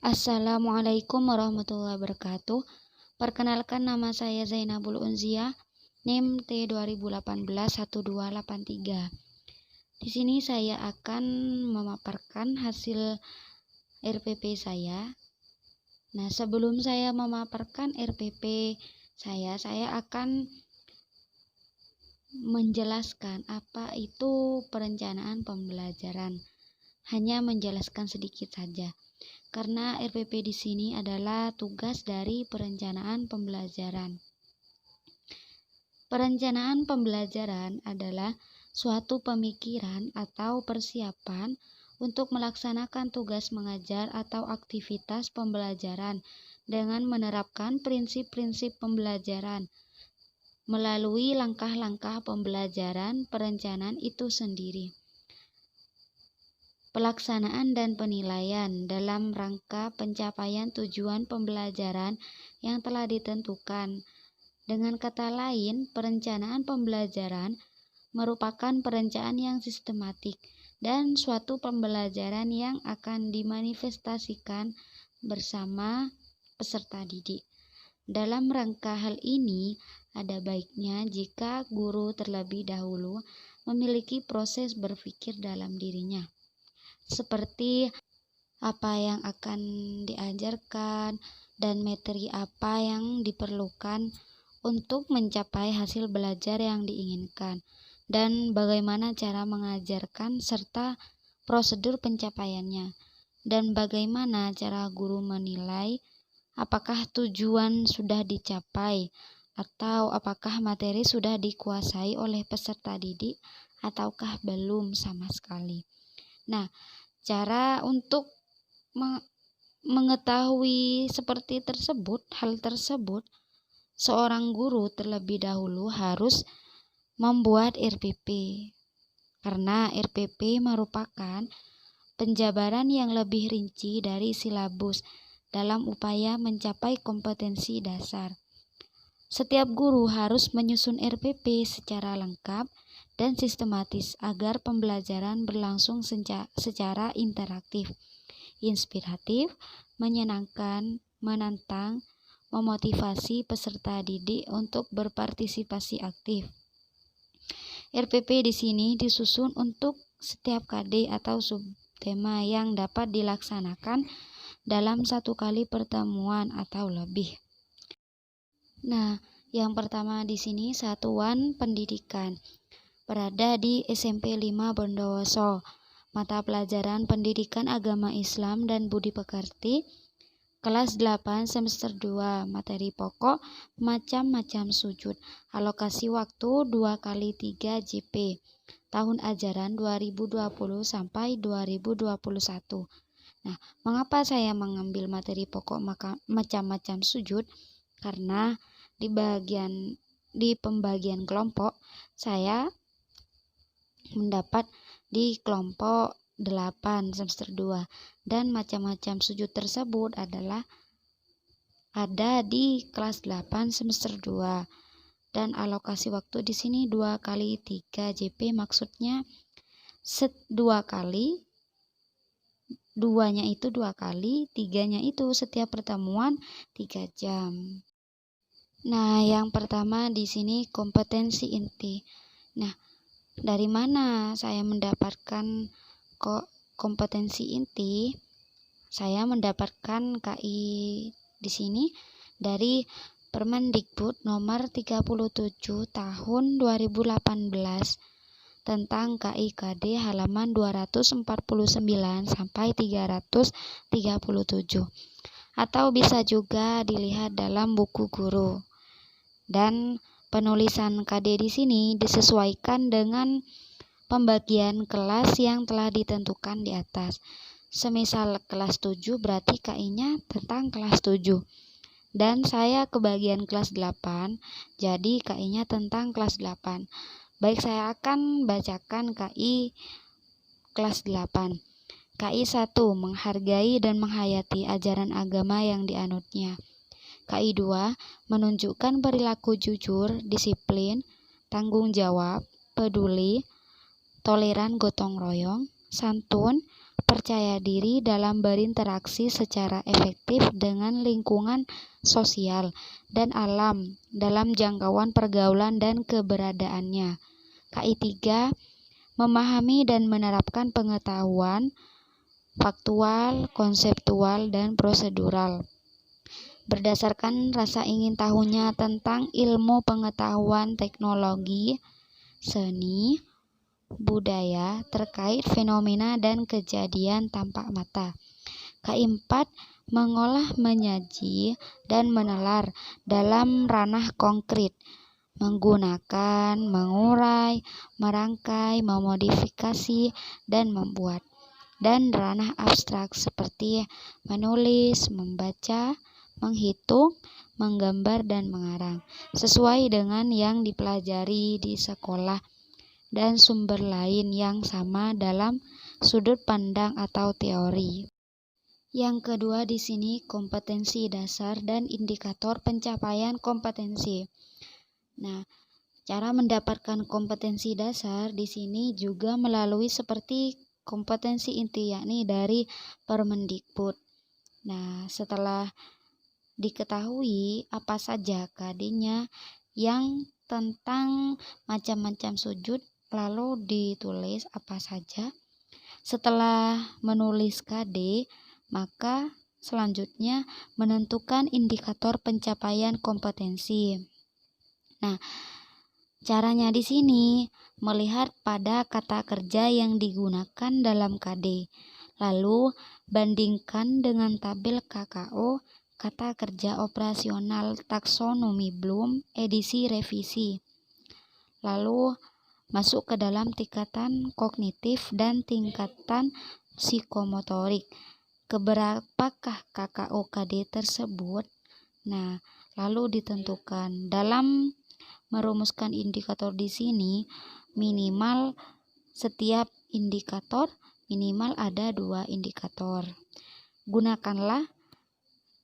Assalamualaikum warahmatullahi wabarakatuh. Perkenalkan, nama saya Zainabul Unzia, NIM T20181283. Di sini saya akan memaparkan hasil RPP saya. Nah, sebelum saya memaparkan RPP saya akan menjelaskan apa itu perencanaan pembelajaran. Hanya menjelaskan sedikit saja. Karena RPP di sini adalah tugas dari perencanaan pembelajaran. Perencanaan pembelajaran adalah suatu pemikiran atau persiapan untuk melaksanakan tugas mengajar atau aktivitas pembelajaran dengan menerapkan prinsip-prinsip pembelajaran melalui langkah-langkah pembelajaran perencanaan itu sendiri. Pelaksanaan dan penilaian dalam rangka pencapaian tujuan pembelajaran yang telah ditentukan. Dengan kata lain, perencanaan pembelajaran merupakan perencanaan yang sistematik dan suatu pembelajaran yang akan dimanifestasikan bersama peserta didik. Dalam rangka hal ini, ada baiknya jika guru terlebih dahulu memiliki proses berpikir dalam dirinya, seperti apa yang akan diajarkan dan materi apa yang diperlukan untuk mencapai hasil belajar yang diinginkan, dan bagaimana cara mengajarkan serta prosedur pencapaiannya, dan bagaimana cara guru menilai apakah tujuan sudah dicapai atau apakah materi sudah dikuasai oleh peserta didik ataukah belum sama sekali. Nah, cara untuk mengetahui seperti hal tersebut, seorang guru terlebih dahulu harus membuat RPP. Karena RPP merupakan penjabaran yang lebih rinci dari silabus dalam upaya mencapai kompetensi dasar. Setiap guru harus menyusun RPP secara lengkap dan sistematis agar pembelajaran berlangsung secara interaktif, inspiratif, menyenangkan, menantang, memotivasi peserta didik untuk berpartisipasi aktif. RPP di sini disusun untuk setiap KD atau subtema yang dapat dilaksanakan dalam satu kali pertemuan atau lebih. Nah, yang pertama di sini satuan pendidikan. Berada di SMP 5 Bondowoso. Mata pelajaran Pendidikan Agama Islam dan Budi Pekerti. Kelas 8 semester 2. Materi pokok macam-macam sujud. Alokasi waktu 2x3 JP. Tahun ajaran 2020 sampai 2021. Nah, mengapa saya mengambil materi pokok macam-macam sujud? Karena di pembagian kelompok saya mendapat di kelompok 8 semester 2 dan macam-macam sujud tersebut adalah ada di kelas 8 semester 2 dan alokasi waktu di sini 2x3 JP, maksudnya 2 kali, 2-nya itu 2 kali, 3-nya itu setiap pertemuan 3 jam. Nah, yang pertama di sini kompetensi inti. Nah, dari mana saya mendapatkan kompetensi inti? Saya mendapatkan KI di sini dari Permendikbud nomor 37 tahun 2018 tentang KIKD halaman 249 sampai 337. Atau bisa juga dilihat dalam buku guru. Dan penulisan KD di sini disesuaikan dengan pembagian kelas yang telah ditentukan di atas. Semisal kelas 7 berarti KI-nya tentang kelas 7. Dan saya kebagian kelas 8, jadi KI-nya tentang kelas 8. Baik, saya akan bacakan KI kelas 8. KI 1, menghargai dan menghayati ajaran agama yang dianutnya. KI 2, menunjukkan perilaku jujur, disiplin, tanggung jawab, peduli, toleran, gotong royong, santun, percaya diri dalam berinteraksi secara efektif dengan lingkungan sosial dan alam dalam jangkauan pergaulan dan keberadaannya. KI 3. Memahami dan menerapkan pengetahuan faktual, konseptual, dan prosedural. Berdasarkan rasa ingin tahunya tentang ilmu pengetahuan teknologi, seni, budaya terkait fenomena dan kejadian tampak mata. KI 4. Mengolah, menyaji, dan menelar dalam ranah konkret, menggunakan, mengurai, merangkai, memodifikasi, dan membuat. Dan ranah abstrak seperti menulis, membaca, menghitung, menggambar, dan mengarang, sesuai dengan yang dipelajari di sekolah dan sumber lain yang sama dalam sudut pandang atau teori. Yang kedua di sini kompetensi dasar dan indikator pencapaian kompetensi. Nah, cara mendapatkan kompetensi dasar di sini juga melalui seperti kompetensi inti, yakni dari Permendikbud. Nah, setelah diketahui apa saja KD-nya yang tentang macam-macam sujud, lalu ditulis apa saja. Setelah menulis KD, maka selanjutnya menentukan indikator pencapaian kompetensi. Nah, caranya di sini melihat pada kata kerja yang digunakan dalam KD, lalu bandingkan dengan tabel KKO, kata kerja operasional taksonomi Bloom edisi revisi. Lalu masuk ke dalam tingkatan kognitif dan tingkatan psikomotorik. Keberapakah KKO KD tersebut? Nah, lalu ditentukan. Dalam merumuskan indikator di sini, minimal setiap indikator minimal ada 2 indikator. Gunakanlah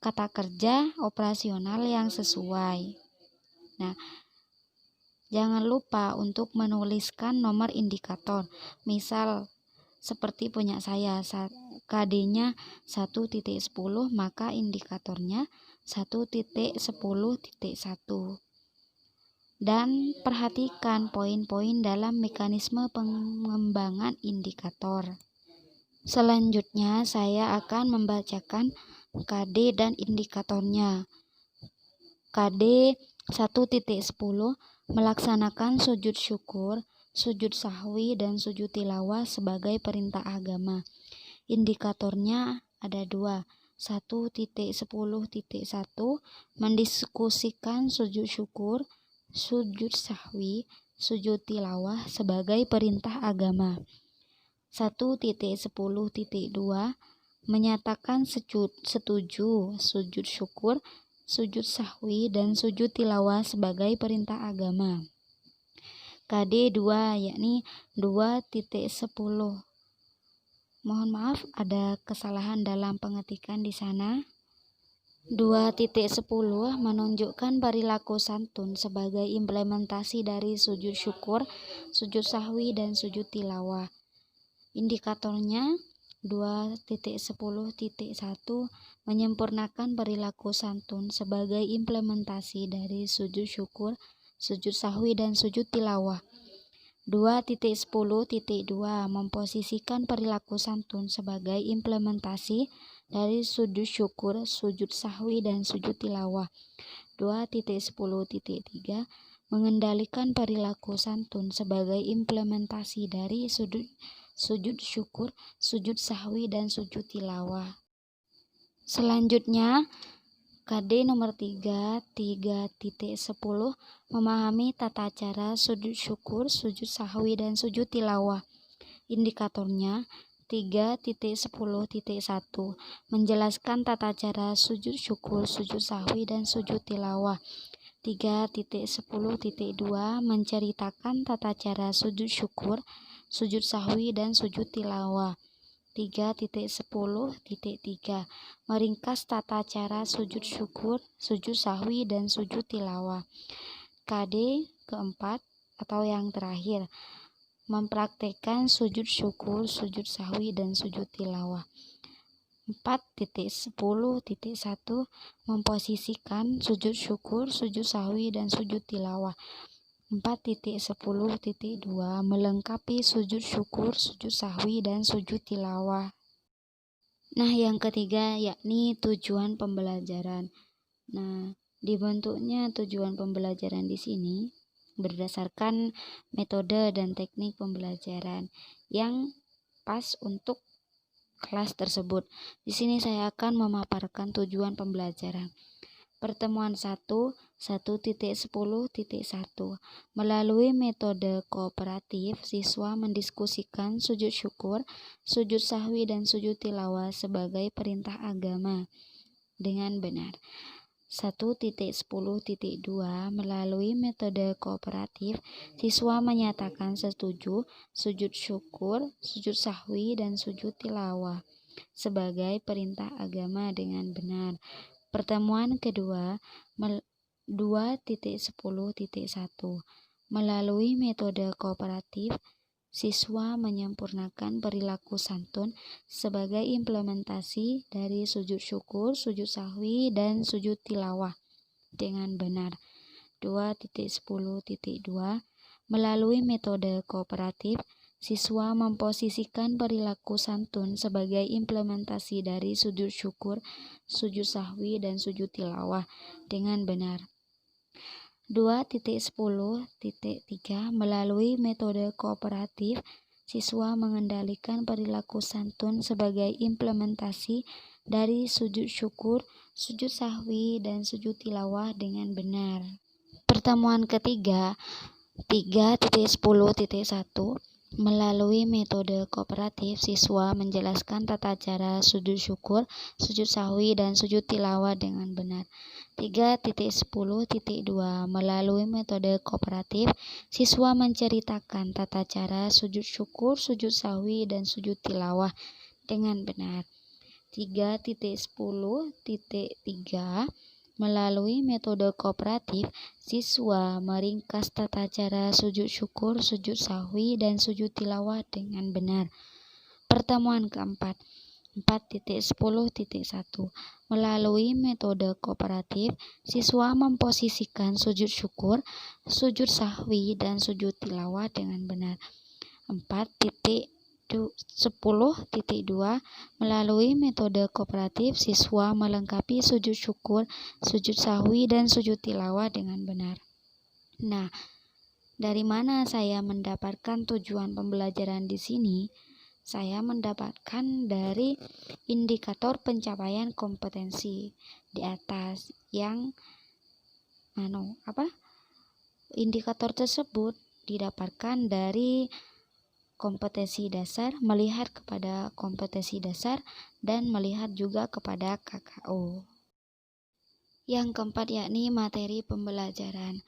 kata kerja operasional yang sesuai. Nah, jangan lupa untuk menuliskan nomor indikator. Misal seperti punya saya, KD-nya 1.10, maka indikatornya 1.10.1. Dan perhatikan poin-poin dalam mekanisme pengembangan indikator. Selanjutnya saya akan membacakan KD dan indikatornya. KD 1.10 melaksanakan sujud syukur, sujud sahwi, dan sujud tilawah sebagai perintah agama. Indikatornya ada 2. 1.10.1 mendiskusikan sujud syukur, sujud sahwi, sujud tilawah sebagai perintah agama. 1.10.2 menyatakan setuju sujud syukur, sujud sahwi, dan sujud tilawah sebagai perintah agama. KD 2 yakni 2.10. Mohon maaf ada kesalahan dalam pengetikan di sana. 2.10 menunjukkan perilaku santun sebagai implementasi dari sujud syukur, sujud sahwi, dan sujud tilawah. Indikatornya 2.10.1 menyempurnakan perilaku santun sebagai implementasi dari sujud syukur, sujud sahwi, dan sujud tilawah. 2.10.2 memposisikan perilaku santun sebagai implementasi dari sujud syukur, sujud sahwi, dan sujud tilawah. 2.10.3 mengendalikan perilaku santun sebagai implementasi dari sujud syukur, sujud sahwi, dan sujud tilawah. Selanjutnya KD nomor 3, 3.10 memahami tata cara sujud syukur, sujud sahwi, dan sujud tilawah. Indikatornya 3.10.1 menjelaskan tata cara sujud syukur, sujud sahwi, dan sujud tilawah. 3.10.2 menceritakan tata cara sujud syukur, sujud sahwi, dan sujud tilawah. 3.10.3 meringkas tata cara sujud syukur, sujud sahwi, dan sujud tilawah. KD keempat atau yang terakhir mempraktekkan sujud syukur, sujud sahwi, dan sujud tilawah. 4.10.1 memposisikan sujud syukur, sujud sahwi, dan sujud tilawah. 4.10.2 melengkapi sujud syukur, sujud sahwi, dan sujud tilawah. Nah, yang ketiga yakni tujuan pembelajaran. Nah, dibentuknya tujuan pembelajaran di sini berdasarkan metode dan teknik pembelajaran yang pas untuk kelas tersebut. Di sini saya akan memaparkan tujuan pembelajaran. Pertemuan 1.10.1 melalui metode kooperatif, siswa mendiskusikan sujud syukur, sujud sahwi, dan sujud tilawah sebagai perintah agama dengan benar. 1.10.2 melalui metode kooperatif, siswa menyatakan setuju sujud syukur, sujud sahwi, dan sujud tilawah sebagai perintah agama dengan benar. Pertemuan kedua 2.10.1 melalui metode kooperatif, siswa menyempurnakan perilaku santun sebagai implementasi dari sujud syukur, sujud sahwi, dan sujud tilawah dengan benar. 2.10.2 melalui metode kooperatif, siswa memposisikan perilaku santun sebagai implementasi dari sujud syukur, sujud sahwi, dan sujud tilawah dengan benar. 2.10.3 melalui metode kooperatif, siswa mengendalikan perilaku santun sebagai implementasi dari sujud syukur, sujud sahwi, dan sujud tilawah dengan benar. Pertemuan ketiga 3.10.1 melalui metode kooperatif, siswa menjelaskan tata cara sujud syukur, sujud sahwi, dan sujud tilawah dengan benar. 3.10.2 melalui metode kooperatif, siswa menceritakan tata cara sujud syukur, sujud sahwi, dan sujud tilawah dengan benar. 3.10.3 melalui metode kooperatif, siswa meringkas tata cara sujud syukur, sujud sahwi, dan sujud tilawah dengan benar. Pertemuan keempat 4.10.1 melalui metode kooperatif, siswa memposisikan sujud syukur, sujud sahwi, dan sujud tilawah dengan benar. 4.10.2 melalui metode kooperatif, siswa melengkapi sujud syukur, sujud sahwi, dan sujud tilawah dengan benar. Nah, dari mana saya mendapatkan tujuan pembelajaran di sini? Saya mendapatkan dari indikator pencapaian kompetensi di atas yang indikator tersebut didapatkan dari kompetensi dasar, melihat kepada kompetensi dasar, dan melihat juga kepada KKO. Yang keempat yakni materi pembelajaran.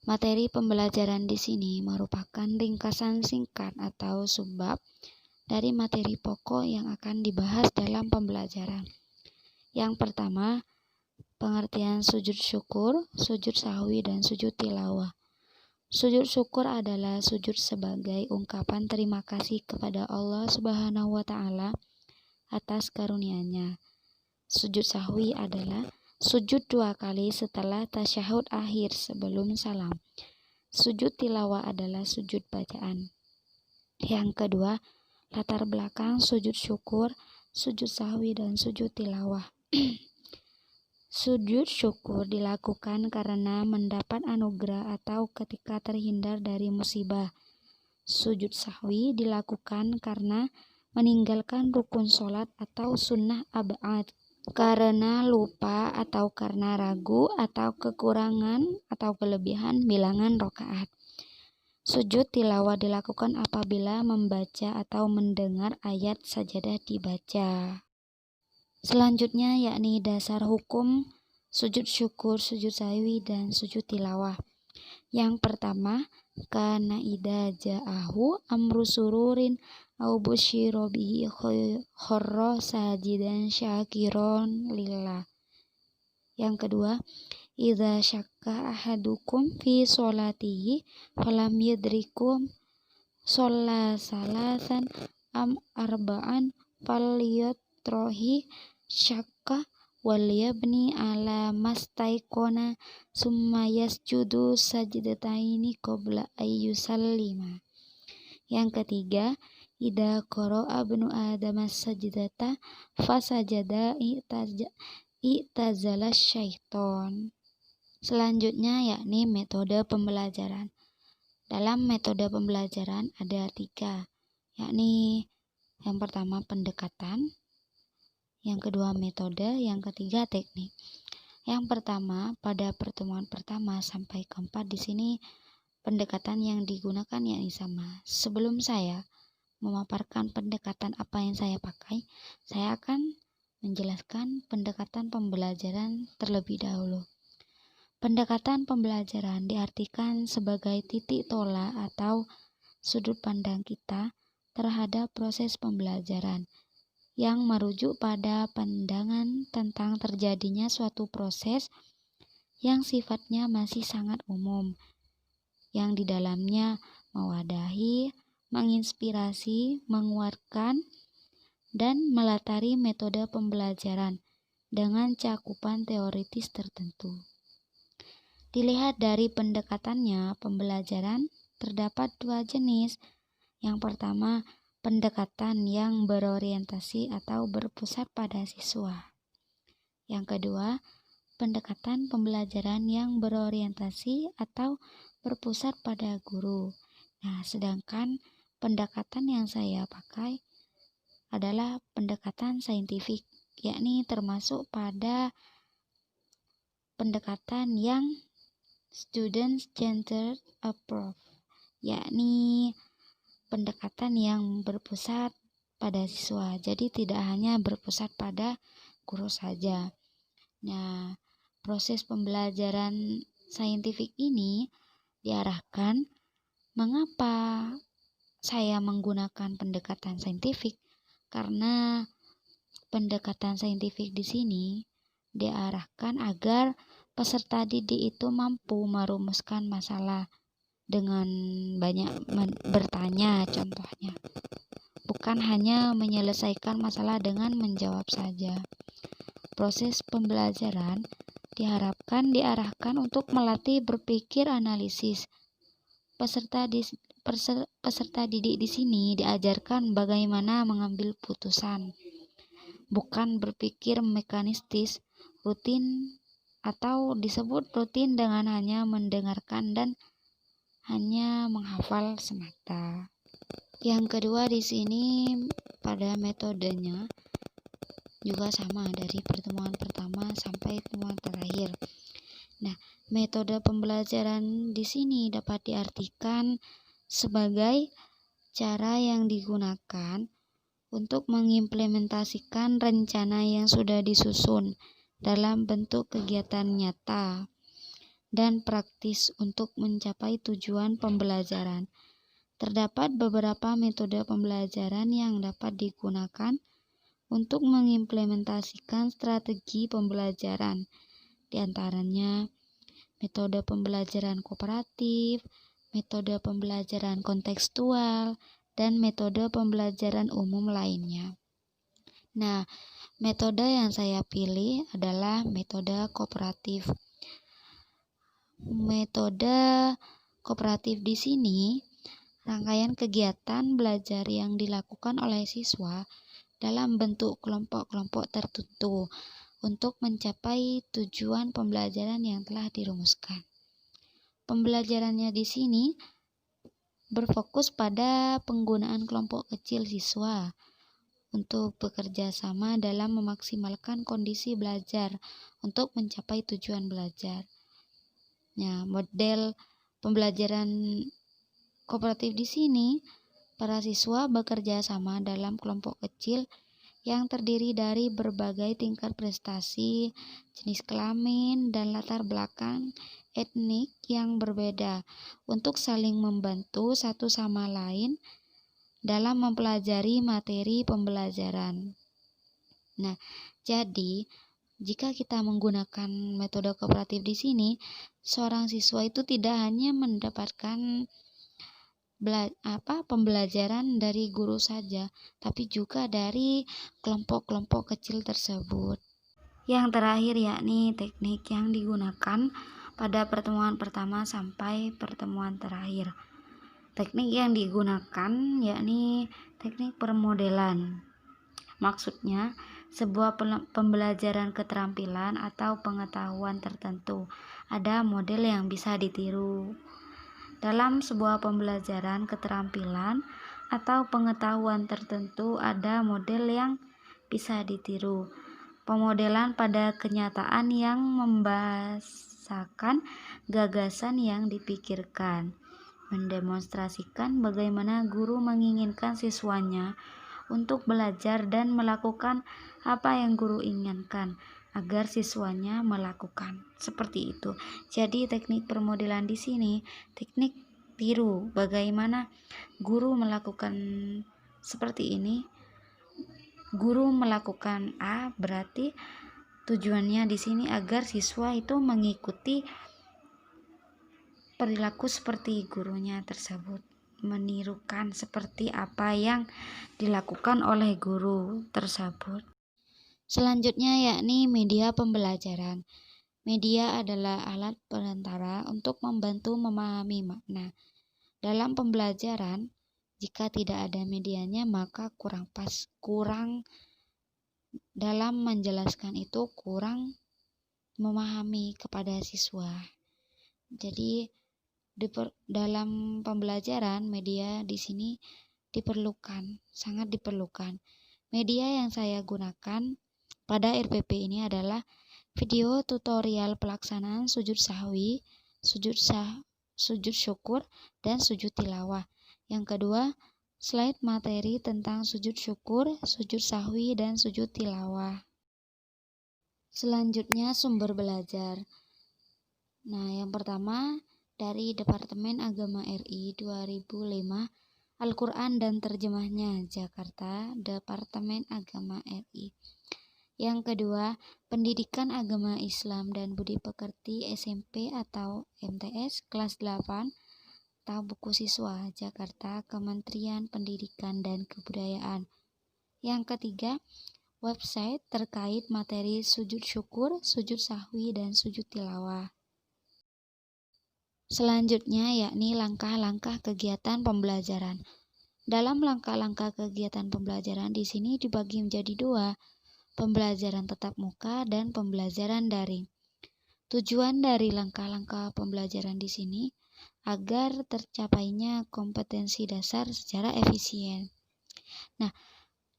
Materi pembelajaran di sini merupakan ringkasan singkat atau subbab dari materi pokok yang akan dibahas dalam pembelajaran. Yang pertama, pengertian sujud syukur, sujud sahwi, dan sujud tilawah. Sujud syukur adalah sujud sebagai ungkapan terima kasih kepada Allah Subhanahu wa Ta'ala atas karunia-Nya. Sujud sahwi adalah sujud 2 kali setelah tasyahud akhir sebelum salam. Sujud tilawah adalah sujud bacaan. Yang kedua, latar belakang sujud syukur, sujud sahwi, dan sujud tilawah. Sujud syukur dilakukan karena mendapat anugerah atau ketika terhindar dari musibah. Sujud sahwi dilakukan karena meninggalkan rukun sholat atau sunnah ab'ad, karena lupa atau karena ragu atau kekurangan atau kelebihan bilangan rakaat. Sujud tilawah dilakukan apabila membaca atau mendengar ayat sajadah dibaca. Selanjutnya yakni dasar hukum sujud syukur, sujud sahwi, dan sujud tilawah. Yang pertama, kana idza ja'ahu amru sururin au busyira bihi kharra sajidan syakiron lillah. Yang kedua, idza syakka ahadukum fi sholatihi falam yudrikum sholla salasan am arba'an falyatrohi syakka walyabni ala mastaikona summa yasjudu sajdataini qabla ayyusallima. Yang ketiga, idza qara'a ibnu adama sajdata fasajada i'tazala syaiton. Selanjutnya yakni metode pembelajaran. Dalam metode pembelajaran ada 3, yakni yang pertama pendekatan, yang kedua metode, yang ketiga teknik. Yang pertama, pada pertemuan pertama sampai keempat di sini pendekatan yang digunakan yakni sama. Sebelum saya memaparkan pendekatan apa yang saya pakai, saya akan menjelaskan pendekatan pembelajaran terlebih dahulu. Pendekatan pembelajaran diartikan sebagai titik tolak atau sudut pandang kita terhadap proses pembelajaran yang merujuk pada pandangan tentang terjadinya suatu proses yang sifatnya masih sangat umum, yang di dalamnya mewadahi, menginspirasi, menguatkan, dan melatari metode pembelajaran dengan cakupan teoritis tertentu. Dilihat dari pendekatannya, pembelajaran terdapat 2 jenis. Yang pertama, pendekatan yang berorientasi atau berpusat pada siswa. Yang kedua, pendekatan pembelajaran yang berorientasi atau berpusat pada guru. Nah, sedangkan pendekatan yang saya pakai adalah pendekatan saintifik, yakni termasuk pada pendekatan yang student-centered approach, yakni pendekatan yang berpusat pada siswa. Jadi tidak hanya berpusat pada guru saja. Nah, proses pembelajaran saintifik ini diarahkan. Mengapa saya menggunakan pendekatan saintifik? Karena pendekatan saintifik di sini diarahkan agar peserta didik itu mampu merumuskan masalah dengan banyak bertanya, contohnya. Bukan hanya menyelesaikan masalah dengan menjawab saja. Proses pembelajaran diarahkan untuk melatih berpikir analisis. Peserta didik di sini diajarkan bagaimana mengambil putusan, bukan berpikir mekanistis, rutin, atau disebut rutin dengan hanya mendengarkan dan hanya menghafal semata. Yang kedua di sini pada metodenya juga sama dari pertemuan pertama sampai pertemuan terakhir. Nah, metode pembelajaran di sini dapat diartikan sebagai cara yang digunakan untuk mengimplementasikan rencana yang sudah disusun dalam bentuk kegiatan nyata dan praktis untuk mencapai tujuan pembelajaran. Terdapat beberapa metode pembelajaran yang dapat digunakan untuk mengimplementasikan strategi pembelajaran. Di antaranya metode pembelajaran kooperatif, metode pembelajaran kontekstual, dan metode pembelajaran umum lainnya. Nah, metode yang saya pilih adalah metode kooperatif. Metode kooperatif di sini rangkaian kegiatan belajar yang dilakukan oleh siswa dalam bentuk kelompok-kelompok tertentu untuk mencapai tujuan pembelajaran yang telah dirumuskan. Pembelajarannya di sini berfokus pada penggunaan kelompok kecil siswa untuk bekerja sama dalam memaksimalkan kondisi belajar untuk mencapai tujuan belajar. Nah, model pembelajaran kooperatif di sini, para siswa bekerja sama dalam kelompok kecil yang terdiri dari berbagai tingkat prestasi, jenis kelamin, dan latar belakang etnik yang berbeda untuk saling membantu satu sama lain dalam mempelajari materi pembelajaran. Nah, jadi jika kita menggunakan metode kooperatif di sini, seorang siswa itu tidak hanya mendapatkan pembelajaran dari guru saja, tapi juga dari kelompok-kelompok kecil tersebut. Yang terakhir yakni teknik yang digunakan pada pertemuan pertama sampai pertemuan terakhir. Teknik yang digunakan yakni teknik permodelan. Maksudnya, sebuah pembelajaran keterampilan atau pengetahuan tertentu. Ada model yang bisa ditiru. Dalam sebuah pembelajaran keterampilan atau pengetahuan tertentu ada model yang bisa ditiru. Pemodelan pada kenyataan yang membahasakan gagasan yang dipikirkan, mendemonstrasikan bagaimana guru menginginkan siswanya untuk belajar dan melakukan apa yang guru inginkan agar siswanya melakukan. Seperti itu. Jadi teknik permodelan di sini teknik tiru, bagaimana guru melakukan seperti ini. Guru melakukan A, berarti tujuannya di sini agar siswa itu mengikuti perilaku seperti gurunya tersebut, menirukan seperti apa yang dilakukan oleh guru tersebut. Selanjutnya yakni media pembelajaran. Media adalah alat perantara untuk membantu memahami makna. Dalam pembelajaran, jika tidak ada medianya maka kurang dalam menjelaskan itu kurang memahami kepada siswa. Jadi dalam pembelajaran media di sini sangat diperlukan. Media yang saya gunakan pada RPP ini adalah video tutorial pelaksanaan sujud sahwi, sujud syukur, dan sujud tilawah. Yang kedua, slide materi tentang sujud syukur, sujud sahwi, dan sujud tilawah. Selanjutnya sumber belajar. Nah, yang pertama dari Departemen Agama RI 2005, Al-Quran dan Terjemahnya, Jakarta, Departemen Agama RI. Yang kedua, Pendidikan Agama Islam dan Budi Pekerti SMP atau MTS kelas 8 atau buku siswa, Jakarta, Kementerian Pendidikan dan Kebudayaan. Yang ketiga, website terkait materi sujud syukur, sujud sahwi, dan sujud tilawah. Selanjutnya yakni langkah-langkah kegiatan pembelajaran. Dalam langkah-langkah kegiatan pembelajaran di sini dibagi menjadi dua, pembelajaran tatap muka dan pembelajaran daring. Tujuan dari langkah-langkah pembelajaran di sini agar tercapainya kompetensi dasar secara efisien. Nah,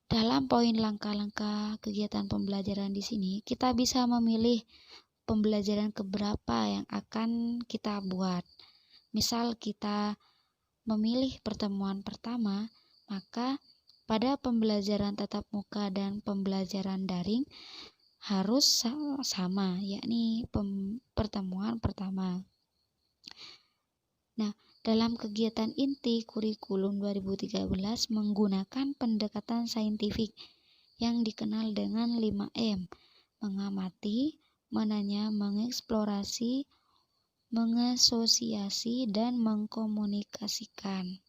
dalam poin langkah-langkah kegiatan pembelajaran di sini kita bisa memilih pembelajaran keberapa yang akan kita buat. Misal kita memilih pertemuan pertama, maka pada pembelajaran tatap muka dan pembelajaran daring harus sama, yakni pertemuan pertama. Nah, dalam kegiatan inti kurikulum 2013 menggunakan pendekatan saintifik yang dikenal dengan 5M, mengamati, menanya, mengeksplorasi, mengasosiasi, dan mengkomunikasikan.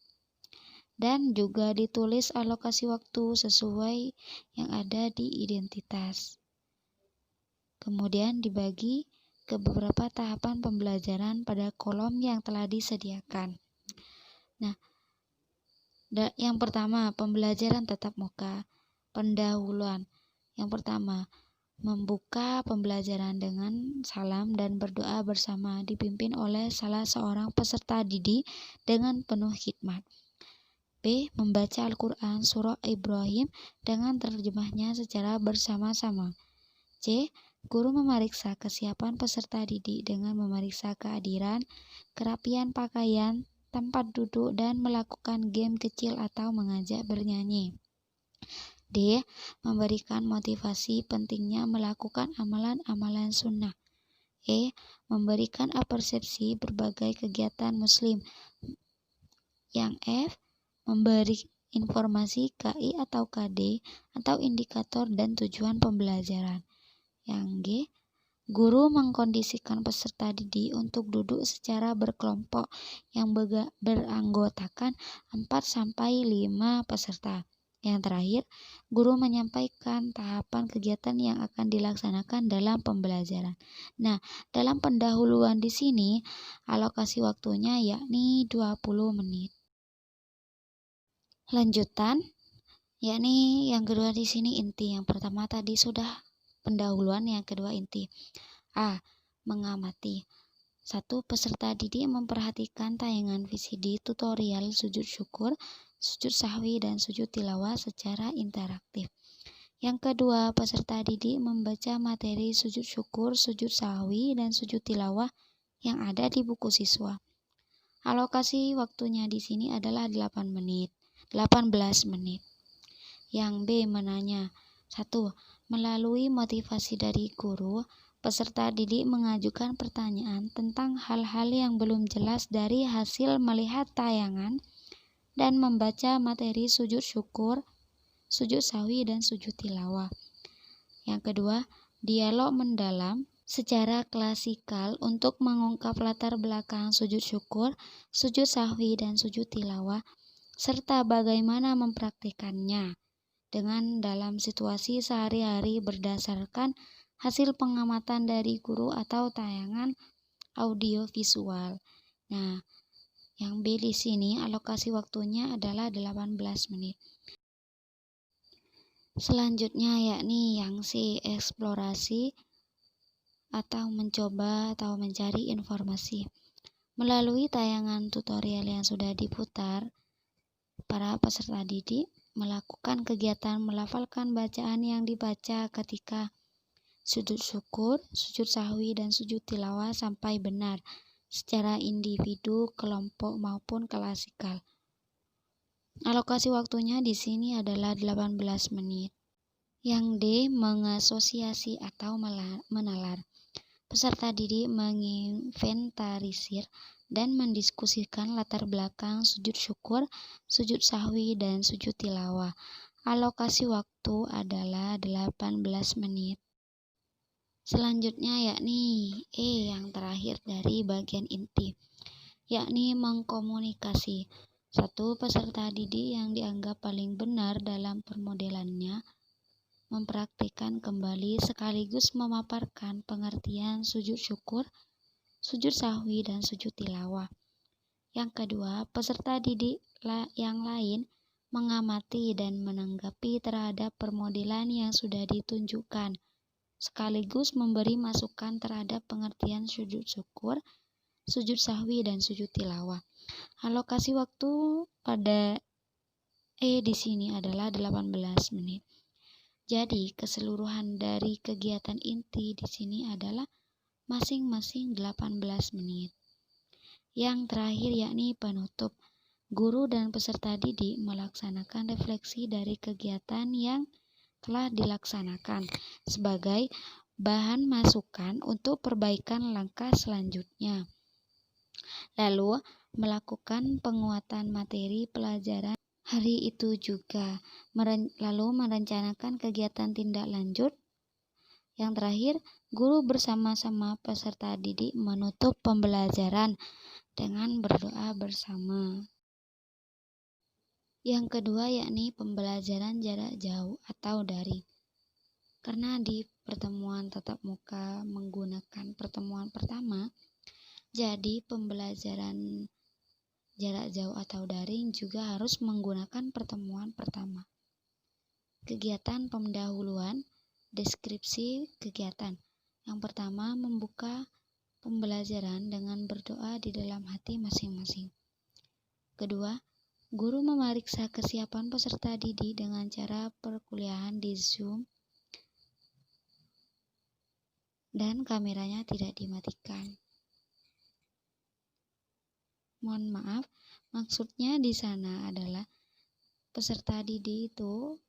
Dan juga ditulis alokasi waktu sesuai yang ada di identitas. Kemudian dibagi ke beberapa tahapan pembelajaran pada kolom yang telah disediakan. Nah, yang pertama, pembelajaran tatap muka. Pendahuluan. Yang pertama, membuka pembelajaran dengan salam dan berdoa bersama dipimpin oleh salah seorang peserta didik dengan penuh hikmat. B. Membaca Al-Quran Surah Ibrahim dengan terjemahnya secara bersama-sama. C. Guru memeriksa kesiapan peserta didik dengan memeriksa kehadiran, kerapian pakaian, tempat duduk, dan melakukan game kecil atau mengajak bernyanyi. D. Memberikan motivasi pentingnya melakukan amalan-amalan sunnah. E. Memberikan persepsi berbagai kegiatan muslim. Yang F. Memberi informasi KI atau KD atau indikator dan tujuan pembelajaran. Yang G. Guru mengkondisikan peserta didik untuk duduk secara berkelompok yang beranggotakan 4-5 peserta. Yang terakhir, guru menyampaikan tahapan kegiatan yang akan dilaksanakan dalam pembelajaran. Nah, dalam pendahuluan di sini, alokasi waktunya yakni 20 menit. Lanjutan, yakni yang kedua di sini inti. Yang pertama tadi sudah pendahuluan, yang kedua inti. A. Mengamati. 1. Peserta didik memperhatikan tayangan VCD tutorial sujud syukur, sujud sahwi, dan sujud tilawah secara interaktif. Yang kedua, peserta didik membaca materi sujud syukur, sujud sahwi, dan sujud tilawah yang ada di buku siswa. Alokasi waktunya di sini adalah 18 menit. Yang B menanya. 1. Melalui motivasi dari guru, peserta didik mengajukan pertanyaan tentang hal-hal yang belum jelas dari hasil melihat tayangan dan membaca materi sujud syukur, sujud sahwi, dan sujud tilawah. Yang kedua, dialog mendalam secara klasikal untuk mengungkap latar belakang sujud syukur, sujud sahwi, dan sujud tilawah, serta bagaimana mempraktikannya dengan dalam situasi sehari-hari berdasarkan hasil pengamatan dari guru atau tayangan audio visual. Nah, yang B di sini alokasi waktunya adalah 18 menit. Selanjutnya yakni yang C, eksplorasi atau mencoba atau mencari informasi. Melalui tayangan tutorial yang sudah diputar, para peserta didik melakukan kegiatan melafalkan bacaan yang dibaca ketika sujud syukur, sujud sahwi, dan sujud tilawah sampai benar secara individu, kelompok, maupun klasikal. Alokasi waktunya di sini adalah 18 menit. Yang D, mengasosiasi atau menalar. Peserta didik menginventarisir dan mendiskusikan latar belakang sujud syukur, sujud sahwi, dan sujud tilawah. Alokasi waktu adalah 18 menit. Selanjutnya yakni E, yang terakhir dari bagian inti, yakni mengkomunikasi. 1. Peserta didik yang dianggap paling benar dalam permodelannya mempraktikkan kembali sekaligus memaparkan pengertian sujud syukur, sujud sahwi, dan sujud tilawah. Yang kedua, peserta didik yang lain mengamati dan menanggapi terhadap permodelan yang sudah ditunjukkan, sekaligus memberi masukan terhadap pengertian sujud syukur, sujud sahwi, dan sujud tilawah. Alokasi waktu pada E di sini adalah 18 menit. Jadi, keseluruhan dari kegiatan inti di sini adalah masing-masing 18 menit. Yang terakhir yakni penutup. Guru dan peserta didik melaksanakan refleksi dari kegiatan yang telah dilaksanakan sebagai bahan masukan untuk perbaikan langkah selanjutnya. Lalu, melakukan penguatan materi pelajaran hari itu juga, lalu merencanakan kegiatan tindak lanjut. Yang terakhir, guru bersama-sama peserta didik menutup pembelajaran dengan berdoa bersama. Yang kedua yakni pembelajaran jarak jauh atau daring. Karena di pertemuan tatap muka menggunakan pertemuan pertama, jadi pembelajaran jarak jauh atau daring juga harus menggunakan pertemuan pertama. Kegiatan pendahuluan, deskripsi kegiatan. Yang pertama, membuka pembelajaran dengan berdoa di dalam hati masing-masing. Kedua, guru memeriksa kesiapan peserta didik dengan cara perkuliahan di Zoom dan kameranya tidak dimatikan. Mohon maaf, maksudnya di sana adalah peserta didik itu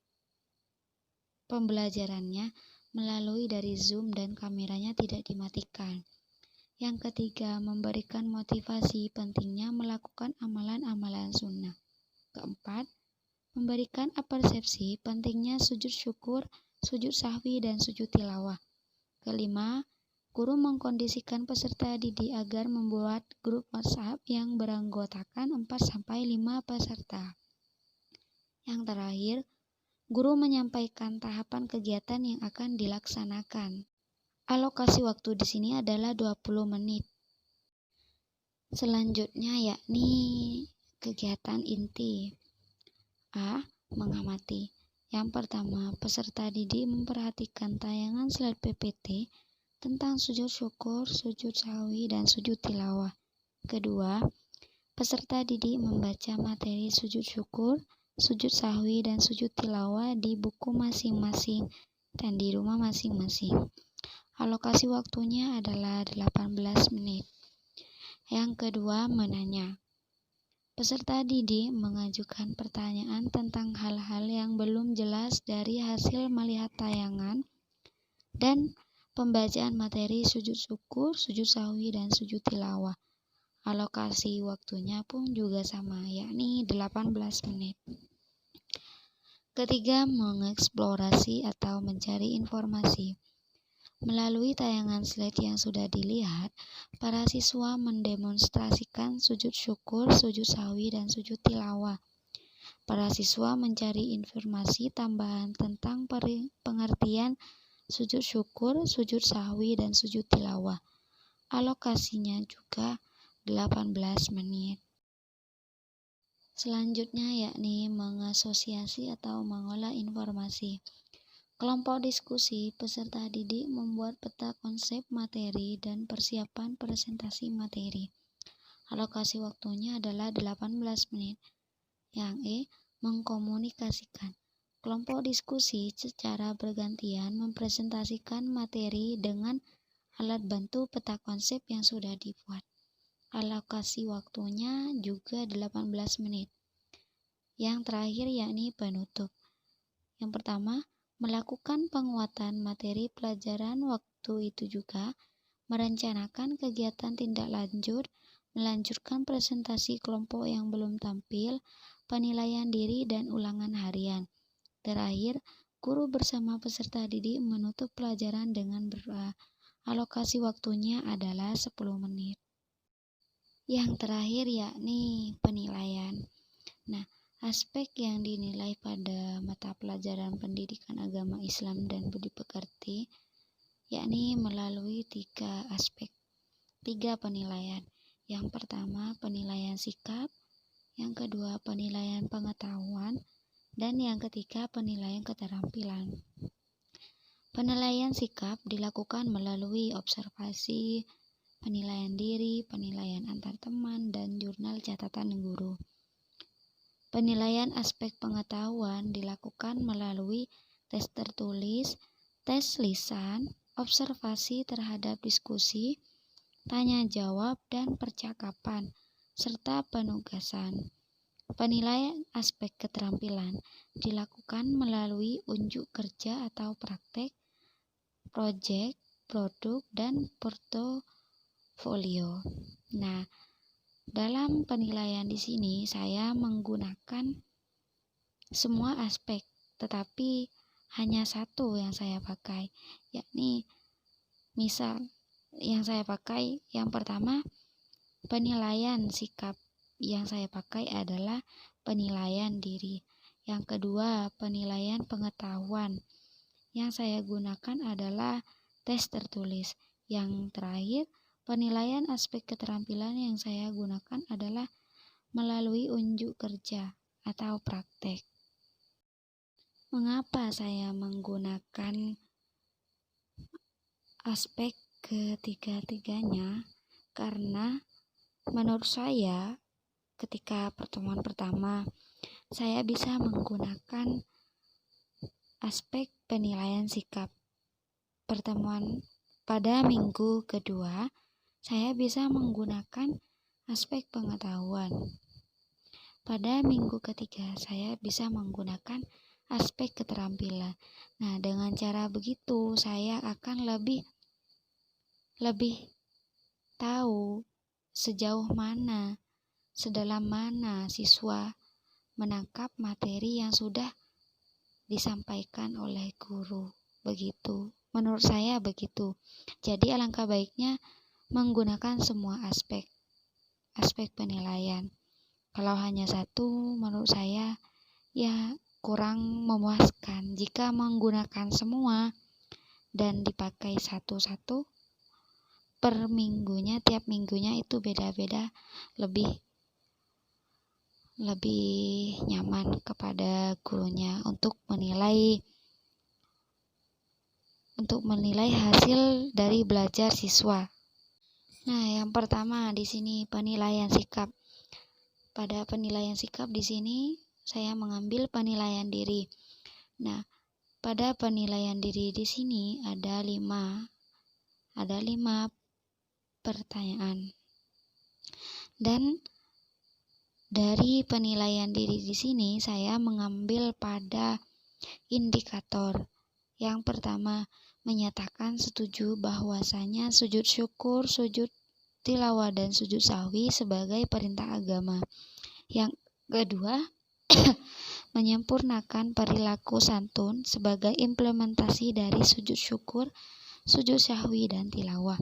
pembelajarannya melalui dari Zoom dan kameranya tidak dimatikan. Yang ketiga, memberikan motivasi pentingnya melakukan amalan-amalan sunnah. Keempat, memberikan persepsi pentingnya sujud syukur, sujud sahwi, dan sujud tilawah. Kelima, Guru mengkondisikan peserta didik agar membuat grup WhatsApp yang beranggotakan 4-5 peserta. Yang terakhir, guru menyampaikan tahapan kegiatan yang akan dilaksanakan. Alokasi waktu di sini adalah 20 menit. Selanjutnya yakni kegiatan inti. A. Mengamati. Yang pertama, peserta didik memperhatikan tayangan slide PPT tentang sujud syukur, sujud sahwi, dan sujud tilawah. Kedua, peserta didik membaca materi sujud syukur, sujud sahwi, dan sujud tilawah di buku masing-masing dan di rumah masing-masing. Alokasi waktunya adalah 18 menit. Yang kedua, menanya. Peserta didik mengajukan pertanyaan tentang hal-hal yang belum jelas dari hasil melihat tayangan dan pembacaan materi sujud syukur, sujud sahwi, dan sujud tilawah. Alokasi waktunya pun juga sama, yakni 18 menit. Ketiga, mengeksplorasi atau mencari informasi. Melalui tayangan slide yang sudah dilihat, para siswa mendemonstrasikan sujud syukur, sujud sahwi, dan sujud tilawah. Para siswa mencari informasi tambahan tentang pengertian sujud syukur, sujud sahwi, dan sujud tilawah. Alokasinya juga 18 menit. Selanjutnya yakni mengasosiasi atau mengolah informasi. Kelompok diskusi, peserta didik membuat peta konsep materi dan persiapan presentasi materi. Alokasi waktunya adalah 18 menit. Yang E. Mengkomunikasikan. Kelompok diskusi secara bergantian mempresentasikan materi dengan alat bantu peta konsep yang sudah dibuat. Alokasi waktunya juga 18 menit. Yang terakhir yakni penutup. Yang pertama, melakukan penguatan materi pelajaran. Waktu itu juga merencanakan kegiatan tindak lanjut, melanjutkan presentasi kelompok yang belum tampil, penilaian diri, dan ulangan harian. Terakhir, guru bersama peserta didik menutup pelajaran dengan berdoa. Alokasi waktunya adalah 10 menit. Yang terakhir yakni penilaian. Nah, aspek yang dinilai pada mata pelajaran pendidikan agama Islam dan budi pekerti yakni melalui 3 aspek, 3 penilaian. Yang pertama, penilaian sikap, yang kedua, penilaian pengetahuan, dan yang ketiga, penilaian keterampilan. Penilaian sikap dilakukan melalui observasi, penilaian diri, penilaian antar teman, dan jurnal catatan guru. Penilaian aspek pengetahuan dilakukan melalui tes tertulis, tes lisan, observasi terhadap diskusi, tanya jawab, dan percakapan, serta penugasan. Penilaian aspek keterampilan dilakukan melalui unjuk kerja atau praktek, proyek, produk, dan portofolio. Nah, dalam penilaian di sini saya menggunakan semua aspek, tetapi hanya satu yang saya pakai, yakni misal yang saya pakai yang pertama penilaian sikap, yang saya pakai adalah penilaian diri. Yang kedua, penilaian pengetahuan, yang saya gunakan adalah tes tertulis. Yang terakhir, penilaian aspek keterampilan yang saya gunakan adalah melalui unjuk kerja atau praktek. Mengapa saya menggunakan aspek ketiga-tiganya? Karena menurut saya ketika pertemuan pertama saya bisa menggunakan aspek penilaian sikap. Pertemuan pada minggu kedua saya bisa menggunakan aspek pengetahuan. Pada minggu ketiga saya bisa menggunakan aspek keterampilan. Nah, dengan cara begitu saya akan lebih tahu sejauh mana, sedalam mana siswa menangkap materi yang sudah disampaikan oleh guru. Begitu. Menurut saya begitu. Jadi alangkah baiknya menggunakan semua aspek penilaian. Kalau hanya satu, menurut saya ya kurang memuaskan. Jika menggunakan semua dan dipakai satu-satu per minggunya, tiap minggunya itu beda-beda, lebih nyaman kepada gurunya untuk menilai hasil dari belajar siswa. Nah, yang pertama di sini penilaian sikap. Pada penilaian sikap di sini saya mengambil penilaian diri. Nah, pada penilaian diri di sini ada 5 pertanyaan. Dan dari penilaian diri di sini saya mengambil pada indikator. Yang pertama, menyatakan setuju bahwasanya sujud syukur, sujud tilawah dan sujud sahwi sebagai perintah agama. Yang kedua, menyempurnakan perilaku santun sebagai implementasi dari sujud syukur, sujud sahwi dan tilawah.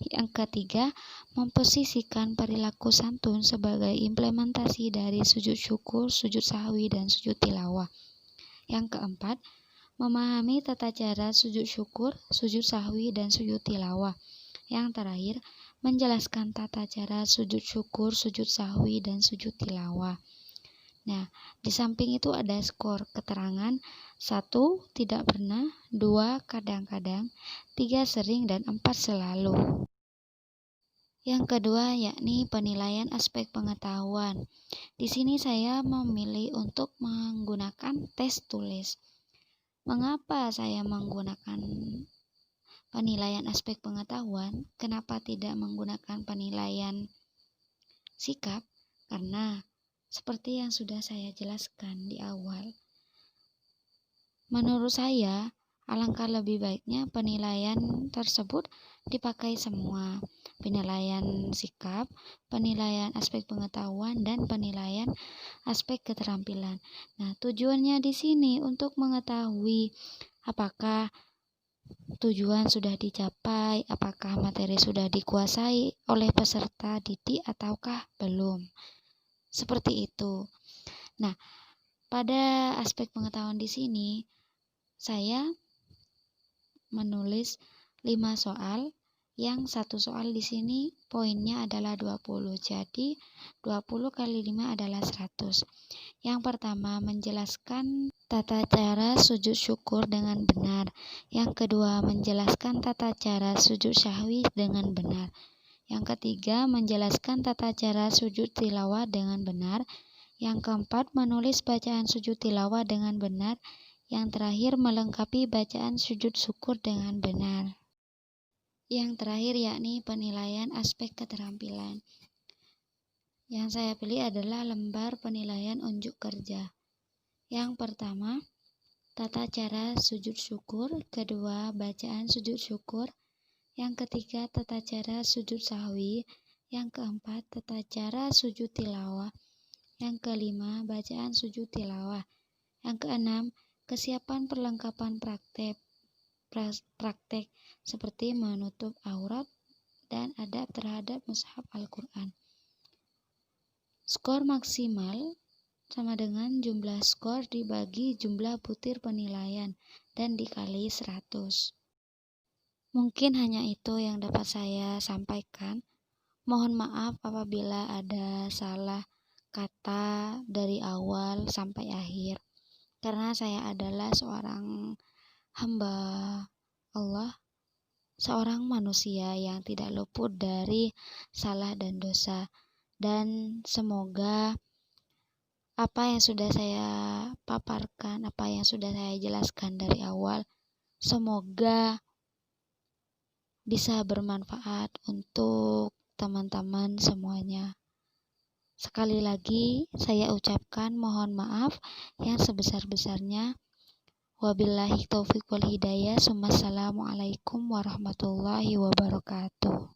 Yang ketiga, memposisikan perilaku santun sebagai implementasi dari sujud syukur, sujud sahwi, dan sujud tilawah. Yang keempat, memahami tata cara sujud syukur, sujud sahwi, dan sujud tilawah. Yang terakhir, menjelaskan tata cara sujud syukur, sujud sahwi, dan sujud tilawah. Nah, di samping itu ada skor keterangan. 1. Tidak pernah, 2. Kadang-kadang, 3. Sering, dan 4. Selalu. Yang kedua yakni penilaian aspek pengetahuan. Di sini saya memilih untuk menggunakan tes tulis. Mengapa saya menggunakan penilaian aspek pengetahuan? Kenapa tidak menggunakan penilaian sikap? Karena seperti yang sudah saya jelaskan di awal, menurut saya alangkah lebih baiknya penilaian tersebut dipakai semua. Penilaian sikap, penilaian aspek pengetahuan, dan penilaian aspek keterampilan. Nah, tujuannya di sini untuk mengetahui apakah tujuan sudah dicapai, apakah materi sudah dikuasai oleh peserta didik ataukah belum. Seperti itu. Nah, pada aspek pengetahuan di sini saya menulis 5 soal, yang satu soal di sini poinnya adalah 20. Jadi 20 kali 5 adalah 100. Yang pertama, menjelaskan tata cara sujud syukur dengan benar. Yang kedua, menjelaskan tata cara sujud sahwi dengan benar. Yang ketiga, menjelaskan tata cara sujud tilawah dengan benar. Yang keempat, menulis bacaan sujud tilawah dengan benar. Yang terakhir, melengkapi bacaan sujud syukur dengan benar. Yang terakhir yakni penilaian aspek keterampilan. Yang saya pilih adalah lembar penilaian unjuk kerja. Yang pertama, tata cara sujud syukur. Kedua, bacaan sujud syukur. Yang ketiga, tata cara sujud sahwi. Yang keempat, tata cara sujud tilawah. Yang kelima, bacaan sujud tilawah. Yang keenam, kesiapan perlengkapan praktek seperti menutup aurat dan adab terhadap mushaf Al-Quran. Skor maksimal sama dengan jumlah skor dibagi jumlah butir penilaian dan dikali 100. Mungkin hanya itu yang dapat saya sampaikan. Mohon maaf apabila ada salah kata dari awal sampai akhir, karena saya adalah seorang hamba Allah, seorang manusia yang tidak luput dari salah dan dosa. Dan semoga apa yang sudah saya paparkan, apa yang sudah saya jelaskan dari awal, semoga bisa bermanfaat untuk teman-teman semuanya. Sekali lagi saya ucapkan mohon maaf yang sebesar-besarnya. Wabillahi taufiq wal hidayah. Assalamualaikum warahmatullahi wabarakatuh.